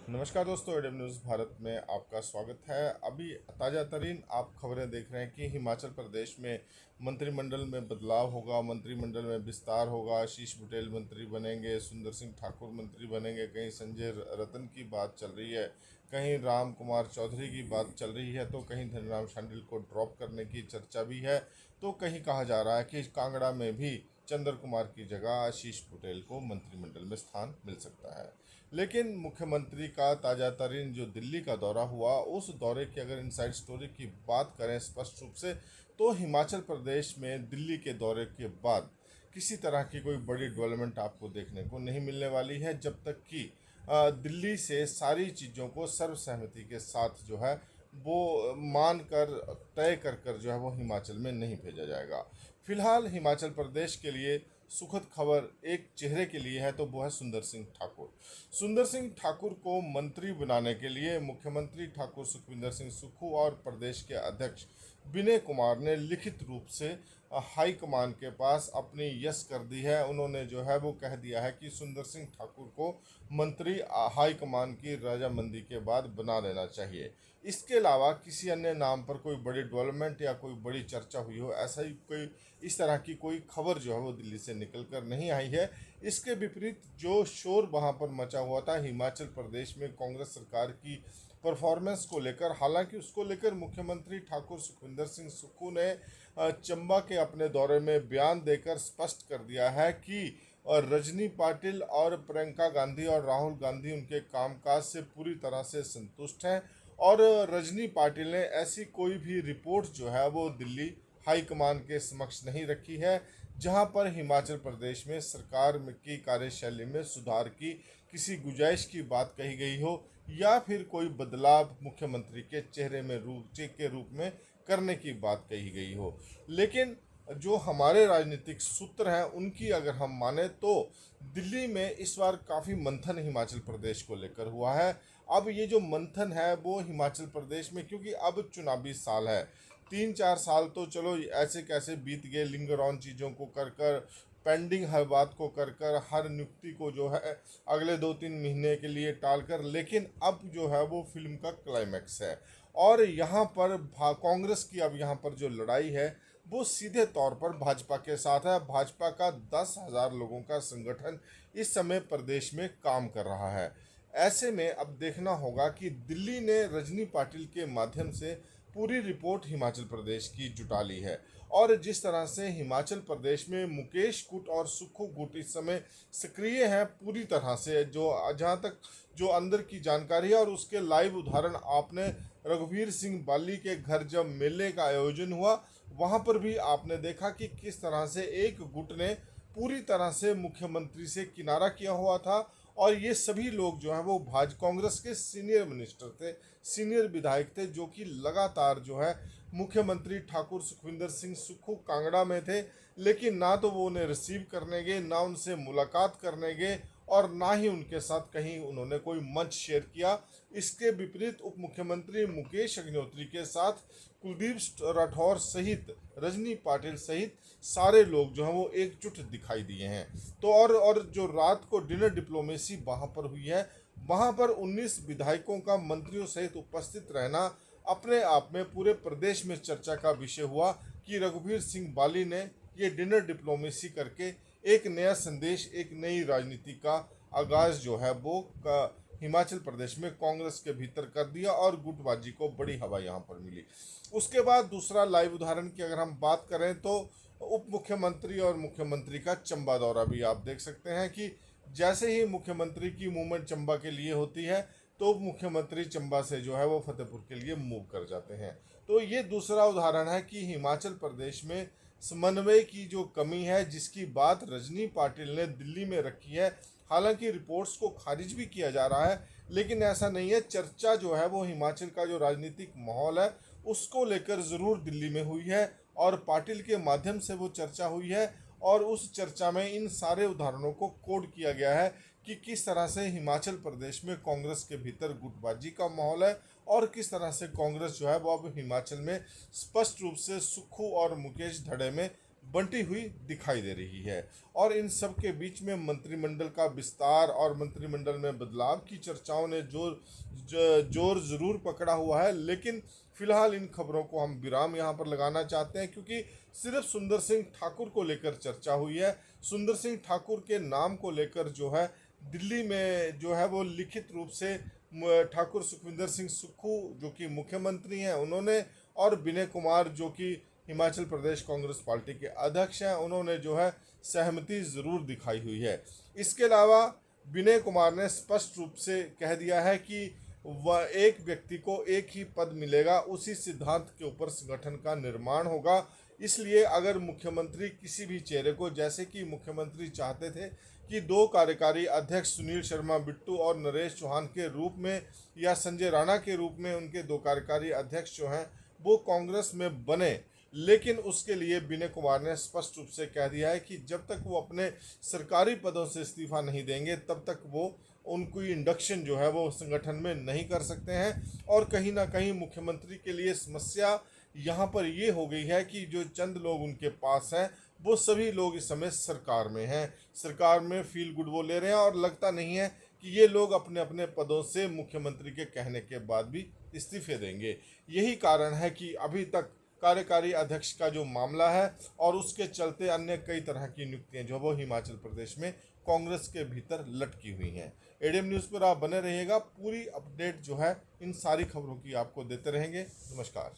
नमस्कार दोस्तों, Adam news Bharat में आपका स्वागत है। अभी ताज़ा तरीन आप खबरें देख रहे हैं कि हिमाचल प्रदेश में मंत्रिमंडल में बदलाव होगा, मंत्रिमंडल में विस्तार होगा। आशीष बुटेल मंत्री बनेंगे, सुंदर सिंह ठाकुर मंत्री बनेंगे। कहीं संजय रतन की बात चल रही है, कहीं राम कुमार चौधरी की बात चल रही है, तो कहीं धनीराम शांडिल को ड्रॉप करने की चर्चा भी है। तो कहीं कहा जा रहा है कि कांगड़ा में भी चंद्र कुमार की जगह आशीष बुटेल को मंत्रिमंडल में स्थान मिल सकता है। लेकिन मुख्यमंत्री का ताजा तरीन जो दिल्ली का दौरा हुआ, उस दौरे की अगर इनसाइड स्टोरी की बात करें स्पष्ट रूप से, तो हिमाचल प्रदेश में दिल्ली के दौरे के बाद किसी तरह की कोई बड़ी डेवलपमेंट आपको देखने को नहीं मिलने वाली है, जब तक कि दिल्ली से सारी चीज़ों को सर्वसहमति के साथ जो है वो मान कर तय कर कर जो है वो हिमाचल में नहीं भेजा जाएगा। फिलहाल हिमाचल प्रदेश के लिए सुखद खबर एक चेहरे के लिए है, तो वो है सुंदर सिंह ठाकुर। सुंदर सिंह ठाकुर को मंत्री बनाने के लिए मुख्यमंत्री ठाकुर सुखविंदर सिंह सुक्खू और प्रदेश के अध्यक्ष विनय कुमार ने लिखित रूप से हाईकमान के पास अपनी यस कर दी है। उन्होंने जो है वो कह दिया है कि सुंदर सिंह ठाकुर को मंत्री हाईकमान की रजामंदी के बाद बना लेना चाहिए। इसके अलावा किसी अन्य नाम पर कोई बड़ी डेवलपमेंट या कोई बड़ी चर्चा हुई हो, ऐसा ही कोई इस तरह की कोई खबर जो है वो दिल्ली से निकल कर नहीं आई है। इसके विपरीत जो शोर वहाँ पर मचा हुआ था हिमाचल प्रदेश में कांग्रेस सरकार की परफॉर्मेंस को लेकर, हालांकि उसको लेकर मुख्यमंत्री ठाकुर सुखविंदर सिंह सुक्खू ने चंबा के अपने दौरे में बयान देकर स्पष्ट कर दिया है कि रजनी पाटिल और प्रियंका गांधी और राहुल गांधी उनके कामकाज से पूरी तरह से संतुष्ट हैं। और रजनी पाटिल ने ऐसी कोई भी रिपोर्ट जो है वो दिल्ली हाईकमान के समक्ष नहीं रखी है जहां पर हिमाचल प्रदेश में सरकार की कार्यशैली में सुधार की किसी गुंजाइश की बात कही गई हो, या फिर कोई बदलाव मुख्यमंत्री के चेहरे में के रूप में करने की बात कही गई हो। लेकिन जो हमारे राजनीतिक सूत्र हैं उनकी अगर हम माने, तो दिल्ली में इस बार काफ़ी मंथन हिमाचल प्रदेश को लेकर हुआ है। अब ये जो मंथन है वो हिमाचल प्रदेश में, क्योंकि अब चुनावी साल है, 3-4 साल तो चलो ऐसे कैसे बीत गए, लिंगर ऑन चीज़ों को कर कर, पेंडिंग हर बात को कर कर, हर नियुक्ति को जो है अगले 2-3 महीने के लिए टाल कर। लेकिन अब जो है वो फिल्म का क्लाइमैक्स है, और यहाँ पर कांग्रेस की अब यहाँ पर जो लड़ाई है वो सीधे तौर पर भाजपा के साथ है। भाजपा का 10,000 लोगों का संगठन इस समय प्रदेश में काम कर रहा है। ऐसे में अब देखना होगा कि दिल्ली ने रजनी पाटिल के माध्यम से पूरी रिपोर्ट हिमाचल प्रदेश की जुटा ली है, और जिस तरह से हिमाचल प्रदेश में मुकेश गुट और सुक्खू गुट इस समय सक्रिय हैं पूरी तरह से, जो जहाँ तक जो अंदर की जानकारी है, और उसके लाइव उदाहरण आपने रघुवीर सिंह बाली के घर जब मेले का आयोजन हुआ वहाँ पर भी आपने देखा कि किस तरह से एक गुट ने पूरी तरह से मुख्यमंत्री से किनारा किया हुआ था। और ये सभी लोग जो हैं वो कांग्रेस के सीनियर मिनिस्टर थे, सीनियर विधायक थे, जो कि लगातार जो है मुख्यमंत्री ठाकुर सुखविंदर सिंह सुक्खू कांगड़ा में थे, लेकिन ना तो वो उन्हें रिसीव करने गए, ना उनसे मुलाकात करने गए, और ना ही उनके साथ कहीं उन्होंने कोई मंच शेयर किया। इसके विपरीत उप मुख्यमंत्री मुकेश अग्निहोत्री के साथ कुलदीप राठौर सहित, रजनी पाटिल सहित सारे लोग जो हैं वो एकजुट दिखाई दिए हैं। तो और जो रात को डिनर डिप्लोमेसी वहाँ पर हुई है, वहाँ पर 19 विधायकों का मंत्रियों सहित उपस्थित रहना अपने आप में पूरे प्रदेश में चर्चा का विषय हुआ कि रघुवीर सिंह बाली ने ये डिनर डिप्लोमेसी करके एक नया संदेश, एक नई राजनीति का आगाज जो है वो हिमाचल प्रदेश में कांग्रेस के भीतर कर दिया, और गुटबाजी को बड़ी हवा यहाँ पर मिली। उसके बाद दूसरा लाइव उदाहरण की अगर हम बात करें, तो उप मुख्यमंत्री और मुख्यमंत्री का चंबा दौरा भी आप देख सकते हैं कि जैसे ही मुख्यमंत्री की मूवमेंट चंबा के लिए होती है, तो उप मुख्यमंत्री चंबा से जो है वो फतेहपुर के लिए मूव कर जाते हैं। तो ये दूसरा उदाहरण है कि हिमाचल प्रदेश में समन्वय की जो कमी है, जिसकी बात रजनी पाटिल ने दिल्ली में रखी है। हालांकि रिपोर्ट्स को खारिज भी किया जा रहा है, लेकिन ऐसा नहीं है। चर्चा जो है वो हिमाचल का जो राजनीतिक माहौल है उसको लेकर ज़रूर दिल्ली में हुई है, और पाटिल के माध्यम से वो चर्चा हुई है, और उस चर्चा में इन सारे उदाहरणों को कोड किया गया है कि किस तरह से हिमाचल प्रदेश में कांग्रेस के भीतर गुटबाजी का माहौल है, और किस तरह से कांग्रेस जो है वो अब हिमाचल में स्पष्ट रूप से सुक्खू और मुकेश धड़े में बंटी हुई दिखाई दे रही है। और इन सब के बीच में मंत्रिमंडल का विस्तार और मंत्रिमंडल में बदलाव की चर्चाओं ने जोर जरूर पकड़ा हुआ है। लेकिन फिलहाल इन खबरों को हम विराम यहाँ पर लगाना चाहते हैं, क्योंकि सिर्फ सुंदर सिंह ठाकुर को लेकर चर्चा हुई है। सुंदर सिंह ठाकुर के नाम को लेकर जो है दिल्ली में जो है वो लिखित रूप से ठाकुर सुखविंदर सिंह सुक्खू जो कि मुख्यमंत्री हैं उन्होंने, और विनय कुमार जो कि हिमाचल प्रदेश कांग्रेस पार्टी के अध्यक्ष हैं, उन्होंने जो है सहमति ज़रूर दिखाई हुई है। इसके अलावा विनय कुमार ने स्पष्ट रूप से कह दिया है कि वह एक व्यक्ति को एक ही पद मिलेगा, उसी सिद्धांत के ऊपर संगठन का निर्माण होगा। इसलिए अगर मुख्यमंत्री किसी भी चेहरे को, जैसे कि मुख्यमंत्री चाहते थे कि 2 कार्यकारी अध्यक्ष सुनील शर्मा बिट्टू और नरेश चौहान के रूप में या संजय राणा के रूप में उनके 2 कार्यकारी अध्यक्ष जो हैं वो कांग्रेस में बने, लेकिन उसके लिए विनय कुमार ने स्पष्ट रूप से कह दिया है कि जब तक वो अपने सरकारी पदों से इस्तीफा नहीं देंगे तब तक वो उनकी इंडक्शन जो है वो संगठन में नहीं कर सकते हैं। और कहीं ना कहीं मुख्यमंत्री के लिए समस्या यहाँ पर ये हो गई है कि जो चंद लोग उनके पास हैं वो सभी लोग इस समय सरकार में हैं, सरकार में फील गुड वो ले रहे हैं, और लगता नहीं है कि ये लोग अपने अपने पदों से मुख्यमंत्री के कहने के बाद भी इस्तीफे देंगे। यही कारण है कि अभी तक कार्यकारी अध्यक्ष का जो मामला है और उसके चलते अन्य कई तरह की नियुक्तियां जो वो हिमाचल प्रदेश में कांग्रेस के भीतर लटकी हुई हैं। एडीएम न्यूज़ पर आप बने रहिएगा, पूरी अपडेट जो है इन सारी खबरों की आपको देते रहेंगे। नमस्कार।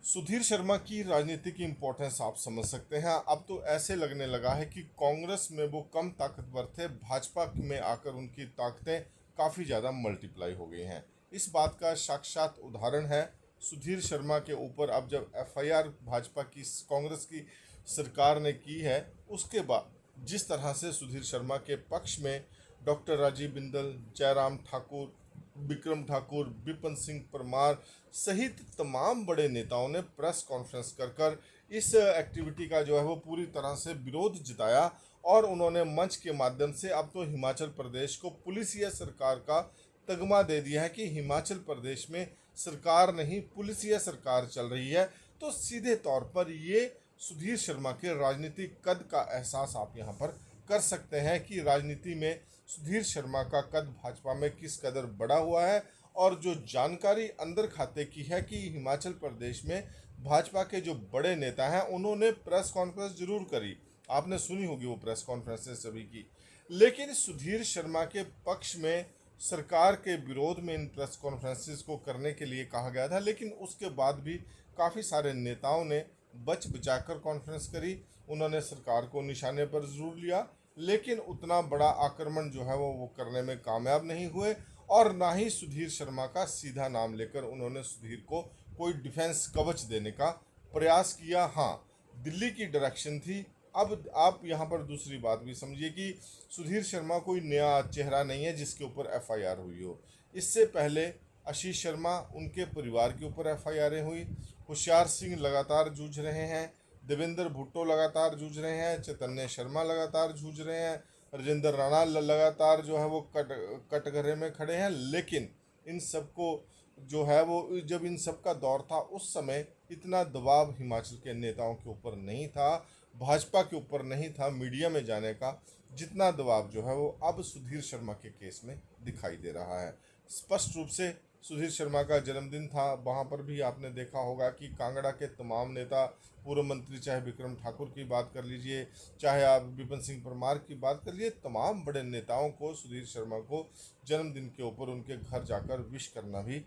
सुधीर शर्मा की राजनीतिक इम्पोर्टेंस आप समझ सकते हैं। अब तो ऐसे लगने लगा है कि कांग्रेस में वो कम ताकतवर थे, भाजपा में आकर उनकी ताकतें काफ़ी ज़्यादा मल्टीप्लाई हो गई हैं। इस बात का साक्षात उदाहरण है सुधीर शर्मा के ऊपर अब जब एफआईआर भाजपा की कांग्रेस की सरकार ने की है, उसके बाद जिस तरह से सुधीर शर्मा के पक्ष में डॉक्टर राजीव बिंदल, जयराम ठाकुर, विक्रम ठाकुर, विपिन सिंह परमार सहित तमाम बड़े नेताओं ने प्रेस कॉन्फ्रेंस कर इस एक्टिविटी का जो है वो पूरी तरह से विरोध जताया, और उन्होंने मंच के माध्यम से अब तो हिमाचल प्रदेश को पुलिसिया सरकार का तगमा दे दिया है कि हिमाचल प्रदेश में सरकार नहीं पुलिसिया सरकार चल रही है। तो सीधे तौर पर ये सुधीर शर्मा के राजनीतिक कद का एहसास आप यहाँ पर कर सकते हैं कि राजनीति में सुधीर शर्मा का कद भाजपा में किस कदर बढ़ा हुआ है। और जो जानकारी अंदर खाते की है कि हिमाचल प्रदेश में भाजपा के जो बड़े नेता हैं उन्होंने प्रेस कॉन्फ्रेंस जरूर करी, आपने सुनी होगी वो प्रेस कॉन्फ्रेंसेस सभी की, लेकिन सुधीर शर्मा के पक्ष में सरकार के विरोध में इन प्रेस कॉन्फ्रेंसेस को करने के लिए कहा गया था। लेकिन उसके बाद भी काफ़ी सारे नेताओं ने बच बचाकर कॉन्फ्रेंस करी, उन्होंने सरकार को निशाने पर जरूर लिया, लेकिन उतना बड़ा आक्रमण जो है वो करने में कामयाब नहीं हुए। और ना ही सुधीर शर्मा का सीधा नाम लेकर उन्होंने सुधीर को कोई डिफेंस कवच देने का प्रयास किया। हाँ, दिल्ली की डायरेक्शन थी। अब आप यहाँ पर दूसरी बात भी समझिए कि सुधीर शर्मा कोई नया चेहरा नहीं है जिसके ऊपर एफआईआर हुई हो। इससे पहले आशीष शर्मा, उनके परिवार के ऊपर एफआईआरें हुई, होशियार सिंह लगातार जूझ रहे हैं, देवेंद्र भुट्टो लगातार जूझ रहे हैं, चैतन्य शर्मा लगातार जूझ रहे हैं, राजेंद्र राणा लगातार जो है वो कटघरे में खड़े हैं। लेकिन इन सबको जो है वो जब इन सब का दौर था उस समय इतना दबाव हिमाचल के नेताओं के ऊपर नहीं था, भाजपा के ऊपर नहीं था मीडिया में जाने का, जितना दबाव जो है वो अब सुधीर शर्मा के केस में दिखाई दे रहा है। स्पष्ट रूप से सुधीर शर्मा का जन्मदिन था, वहाँ पर भी आपने देखा होगा कि कांगड़ा के तमाम नेता, पूर्व मंत्री, चाहे विक्रम ठाकुर की बात कर लीजिए, चाहे आप विपिन सिंह परमार की बात कर लीजिए, तमाम बड़े नेताओं को सुधीर शर्मा को जन्मदिन के ऊपर उनके घर जाकर विश करना भी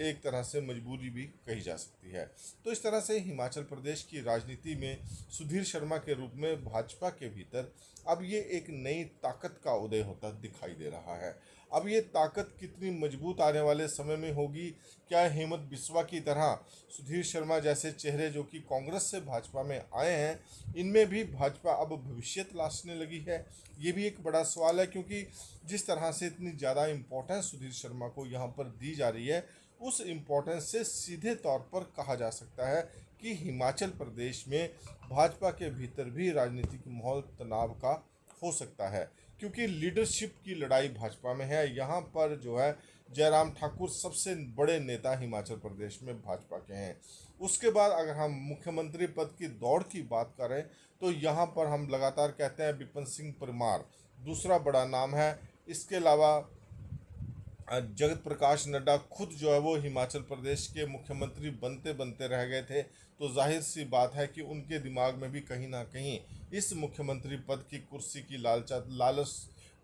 एक तरह से मजबूरी भी कही जा सकती है। तो इस तरह से हिमाचल प्रदेश की राजनीति में सुधीर शर्मा के रूप में भाजपा के भीतर अब ये एक नई ताकत का उदय होता दिखाई दे रहा है। अब ये ताकत कितनी मजबूत आने वाले समय में होगी, क्या हेमंत बिस्वा की तरह सुधीर शर्मा जैसे चेहरे जो कि कांग्रेस से भाजपा में आए हैं, इनमें भी भाजपा अब भविष्य तलाशने लगी है? ये भी एक बड़ा सवाल है, क्योंकि जिस तरह से इतनी ज़्यादा इम्पोर्टेंस सुधीर शर्मा को यहाँ पर दी जा रही है, उस इम्पोर्टेंस से सीधे तौर पर कहा जा सकता है कि हिमाचल प्रदेश में भाजपा के भीतर भी राजनीतिक माहौल तनाव का हो सकता है। क्योंकि लीडरशिप की लड़ाई भाजपा में है। यहाँ पर जो है जयराम ठाकुर सबसे बड़े नेता हिमाचल प्रदेश में भाजपा के हैं। उसके बाद अगर हम मुख्यमंत्री पद की दौड़ की बात करें तो यहाँ पर हम लगातार कहते हैं विपिन सिंह परमार दूसरा बड़ा नाम है। इसके अलावा जगत प्रकाश नड्डा खुद जो है वो हिमाचल प्रदेश के मुख्यमंत्री बनते बनते रह गए थे, तो जाहिर सी बात है कि उनके दिमाग में भी कहीं ना कहीं इस मुख्यमंत्री पद की कुर्सी की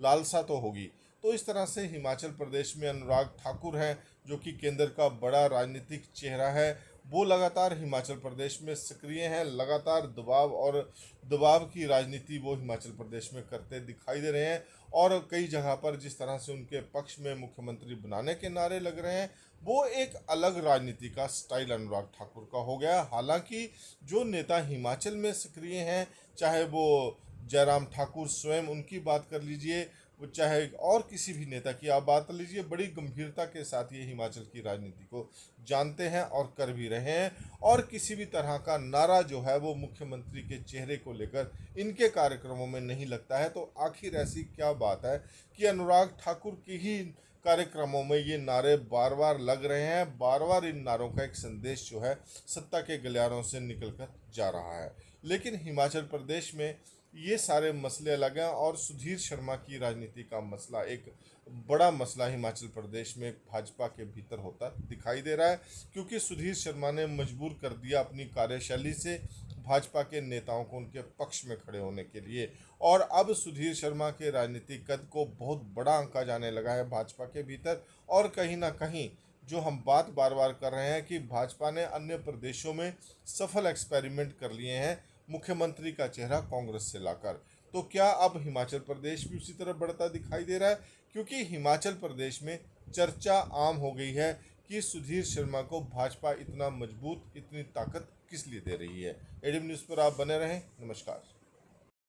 लालसा तो होगी। तो इस तरह से हिमाचल प्रदेश में अनुराग ठाकुर हैं जो कि केंद्र का बड़ा राजनीतिक चेहरा है। वो लगातार हिमाचल प्रदेश में सक्रिय हैं, लगातार दबाव की राजनीति वो हिमाचल प्रदेश में करते दिखाई दे रहे हैं। और कई जगह पर जिस तरह से उनके पक्ष में मुख्यमंत्री बनाने के नारे लग रहे हैं, वो एक अलग राजनीति का स्टाइल अनुराग ठाकुर का हो गया। हालांकि जो नेता हिमाचल में सक्रिय हैं, चाहे वो जयराम ठाकुर स्वयं उनकी बात कर लीजिए, वो चाहे और किसी भी नेता की आप बात कर लीजिए, बड़ी गंभीरता के साथ ये हिमाचल की राजनीति को जानते हैं और कर भी रहे हैं। और किसी भी तरह का नारा जो है वो मुख्यमंत्री के चेहरे को लेकर इनके कार्यक्रमों में नहीं लगता है। तो आखिर ऐसी क्या बात है कि अनुराग ठाकुर की ही कार्यक्रमों में ये नारे बार बार लग रहे हैं, बार बार इन नारों का एक संदेश जो है सत्ता के गलियारों से निकल कर जा रहा है। लेकिन हिमाचल प्रदेश में ये सारे मसले अलग हैं और सुधीर शर्मा की राजनीति का मसला एक बड़ा मसला हिमाचल प्रदेश में भाजपा के भीतर होता दिखाई दे रहा है, क्योंकि सुधीर शर्मा ने मजबूर कर दिया अपनी कार्यशैली से भाजपा के नेताओं को उनके पक्ष में खड़े होने के लिए। और अब सुधीर शर्मा के राजनीतिक कद को बहुत बड़ा आंका जाने लगा है भाजपा के भीतर। और कहीं ना कहीं जो हम बात बार बार कर रहे हैं कि भाजपा ने अन्य प्रदेशों में सफल एक्सपेरिमेंट कर लिए हैं मुख्यमंत्री का चेहरा कांग्रेस से लाकर, तो क्या अब हिमाचल प्रदेश भी उसी तरह बढ़ता दिखाई दे रहा है? क्योंकि हिमाचल प्रदेश में चर्चा आम हो गई है कि सुधीर शर्मा को भाजपा इतना मजबूत, इतनी ताकत किस लिए दे रही है। एडीएम न्यूज़ पर आप बने रहें। नमस्कार।